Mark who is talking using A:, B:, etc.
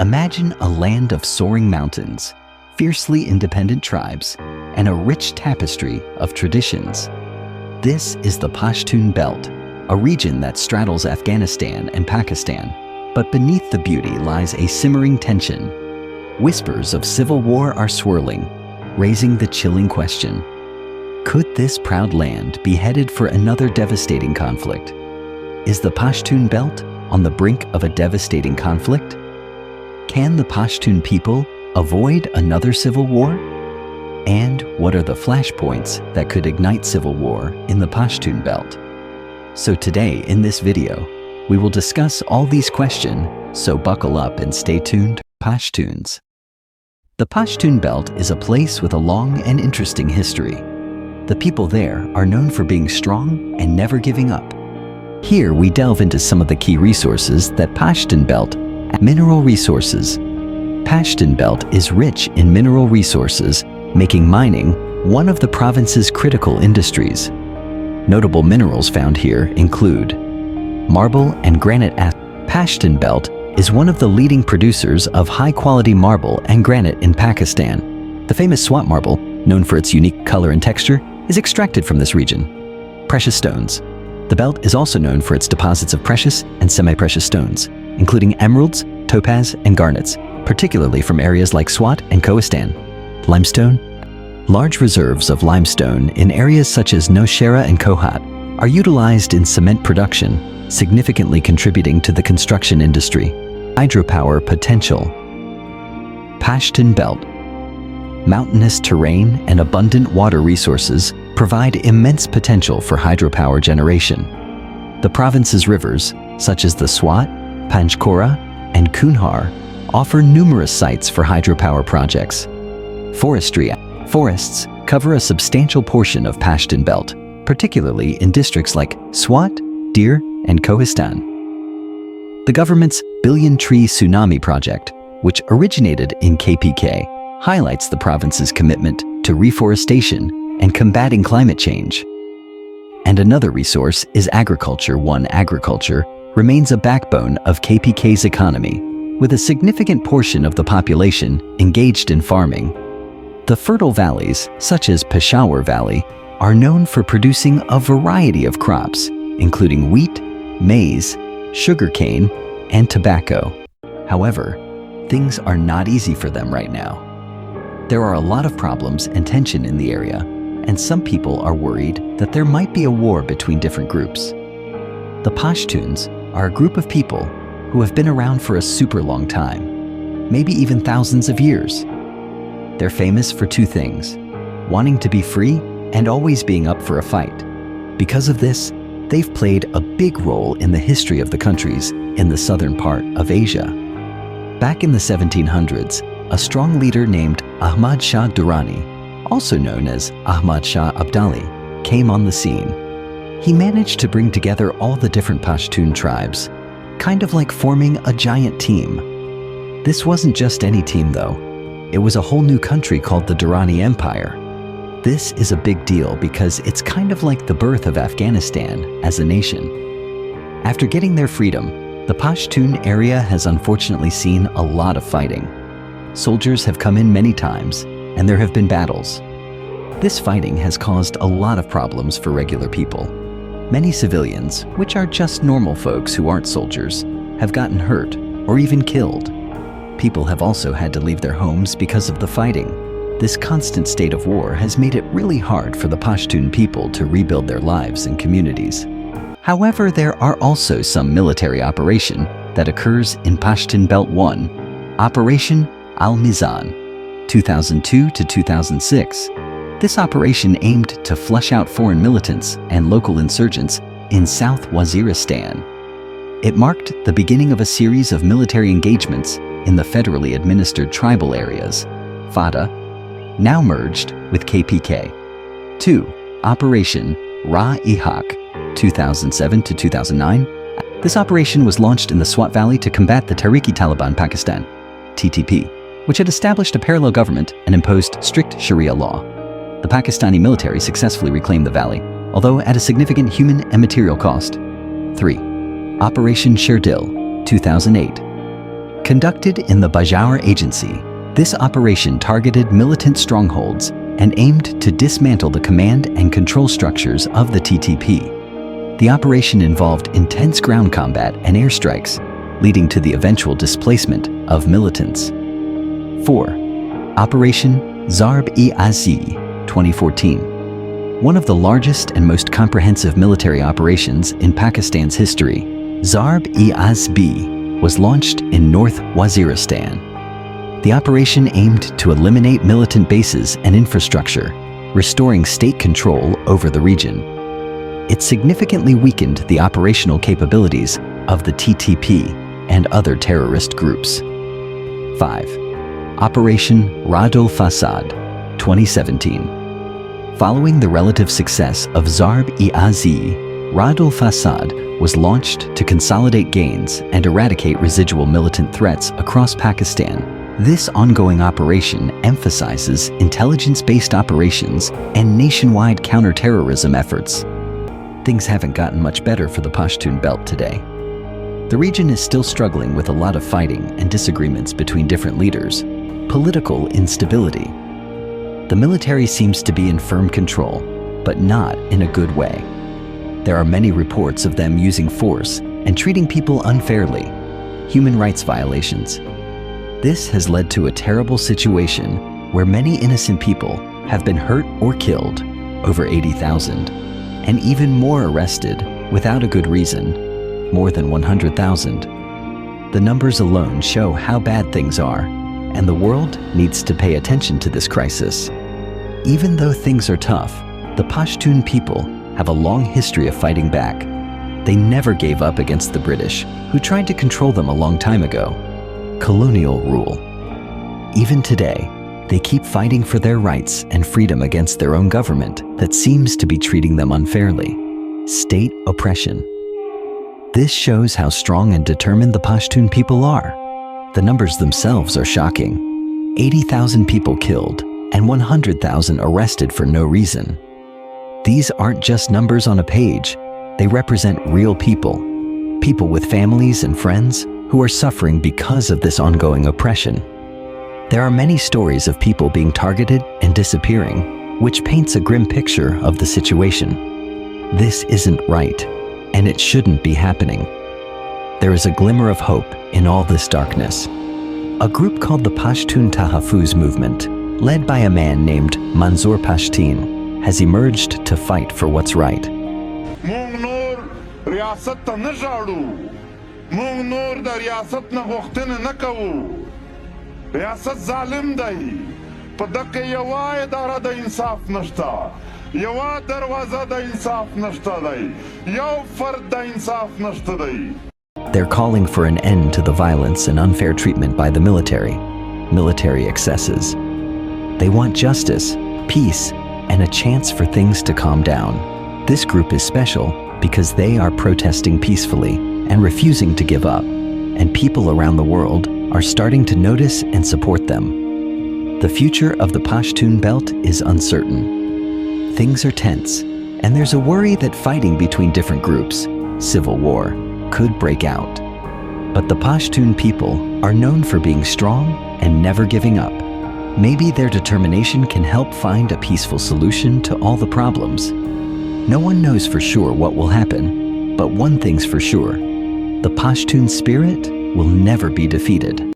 A: Imagine a land of soaring mountains, fiercely independent tribes, and a rich tapestry of traditions. This is the Pashtun Belt, a region that straddles Afghanistan and Pakistan. But beneath the beauty lies a simmering tension. Whispers of civil war are swirling, raising the chilling question: could this proud land be headed for another devastating conflict? Is the Pashtun Belt on the brink of a devastating conflict? Can the Pashtun people avoid another civil war? And what are the flashpoints that could ignite civil war in the Pashtun Belt? So today in this video, we will discuss all these questions, so buckle up and stay tuned. Pashtuns. The Pashtun Belt is a place with a long and interesting history. The people there are known for being strong and never giving up. Here we delve into some of the key resources that Pashtun Belt. Mineral resources. Pashtun Belt is rich in mineral resources, making mining one of the province's critical industries. Notable minerals found here include marble and granite. Pashtun Belt is one of the leading producers of high-quality marble and granite in Pakistan. The famous Swat marble, known for its unique color and texture, is extracted from this region. Precious stones. The belt is also known for its deposits of precious and semi-precious stones, including emeralds, topaz, and garnets, particularly from areas like Swat and Khohistan. Limestone. Large reserves of limestone in areas such as Nowshera and Kohat are utilized in cement production, significantly contributing to the construction industry. Hydropower potential. Pashtun Belt. Mountainous terrain and abundant water resources provide immense potential for hydropower generation. The province's rivers, such as the Swat, Panchkora, and Kunhar, offer numerous sites for hydropower projects. Forestry. Forests cover a substantial portion of Pashtun Belt, particularly in districts like Swat, Dir, and Khohistan. The government's Billion Tree Tsunami Project, which originated in KPK, highlights the province's commitment to reforestation and combating climate change. And another resource is agriculture. Agriculture remains a backbone of KPK's economy, with a significant portion of the population engaged in farming. The fertile valleys, such as Peshawar Valley, are known for producing a variety of crops, including wheat, maize, sugarcane, and tobacco. However, things are not easy for them right now. There are a lot of problems and tension in the area, and some people are worried that there might be a war between different groups. The Pashtuns are a group of people who have been around for a super long time, maybe even thousands of years. They're famous for two things: wanting to be free and always being up for a fight. Because of this, they've played a big role in the history of the countries in the southern part of Asia. Back in the 1700s, a strong leader named Ahmad Shah Durrani, also known as Ahmad Shah Abdali, came on the scene. He managed to bring together all the different Pashtun tribes, kind of like forming a giant team. This wasn't just any team though. It was a whole new country called the Durrani Empire. This is a big deal because it's kind of like the birth of Afghanistan as a nation. After getting their freedom, the Pashtun area has unfortunately seen a lot of fighting. Soldiers have come in many times, and there have been battles. This fighting has caused a lot of problems for regular people. Many civilians, which are just normal folks who aren't soldiers, have gotten hurt or even killed. People have also had to leave their homes because of the fighting. This constant state of war has made it really hard for the Pashtun people to rebuild their lives and communities. However, there are also some military operation that occurs in Pashtun Belt 1, Operation Al-Mizan, 2002 to 2006. This operation aimed to flush out foreign militants and local insurgents in South Waziristan. It marked the beginning of a series of military engagements in the federally administered tribal areas, FATA, now merged with KPK. 2. Operation Ra-e-Haq, 2007 to 2009. This operation was launched in the Swat Valley to combat the Tehrik-e-Taliban Pakistan, TTP, which had established a parallel government and imposed strict Sharia law. The Pakistani military successfully reclaimed the valley, although at a significant human and material cost. 3. Operation Sherdil, 2008. Conducted in the Bajaur Agency, this operation targeted militant strongholds and aimed to dismantle the command and control structures of the TTP. The operation involved intense ground combat and airstrikes, leading to the eventual displacement of militants. 4. Operation Zarb-e-Azzi, 2014. One of the largest and most comprehensive military operations in Pakistan's history, Zarb-e-Azbi was launched in North Waziristan. The operation aimed to eliminate militant bases and infrastructure, restoring state control over the region. It significantly weakened the operational capabilities of the TTP and other terrorist groups. 5. Operation Radul Fasad, 2017. Following the relative success of Zarb-e-Azzi, Radul Fasad was launched to consolidate gains and eradicate residual militant threats across Pakistan. This ongoing operation emphasizes intelligence-based operations and nationwide counterterrorism efforts. Things haven't gotten much better for the Pashtun Belt today. The region is still struggling with a lot of fighting and disagreements between different leaders, political instability. The military seems to be in firm control, but not in a good way. There are many reports of them using force and treating people unfairly, human rights violations. This has led to a terrible situation where many innocent people have been hurt or killed, over 80,000, and even more arrested without a good reason, more than 100,000. The numbers alone show how bad things are, and the world needs to pay attention to this crisis. Even though things are tough, the Pashtun people have a long history of fighting back. They never gave up against the British, who tried to control them a long time ago. Colonial rule. Even today, they keep fighting for their rights and freedom against their own government that seems to be treating them unfairly. State oppression. This shows how strong and determined the Pashtun people are. The numbers themselves are shocking. 80,000 people killed and 100,000 arrested for no reason. These aren't just numbers on a page. They represent real people. People with families and friends who are suffering because of this ongoing oppression. There are many stories of people being targeted and disappearing, which paints a grim picture of the situation. This isn't right, and it shouldn't be happening. There is a glimmer of hope in all this darkness. A group called the Pashtun Tahaffuz movement, led by a man named Manzoor Pashtun, has emerged to fight for what's right. They're calling for an end to the violence and unfair treatment by the military excesses. They want justice, peace, and a chance for things to calm down. This group is special because they are protesting peacefully and refusing to give up, and people around the world are starting to notice and support them. The future of the Pashtun Belt is uncertain. Things are tense, and there's a worry that fighting between different groups, civil war, could break out. But the Pashtun people are known for being strong and never giving up. Maybe their determination can help find a peaceful solution to all the problems. No one knows for sure what will happen, but one thing's for sure: the Pashtun spirit will never be defeated.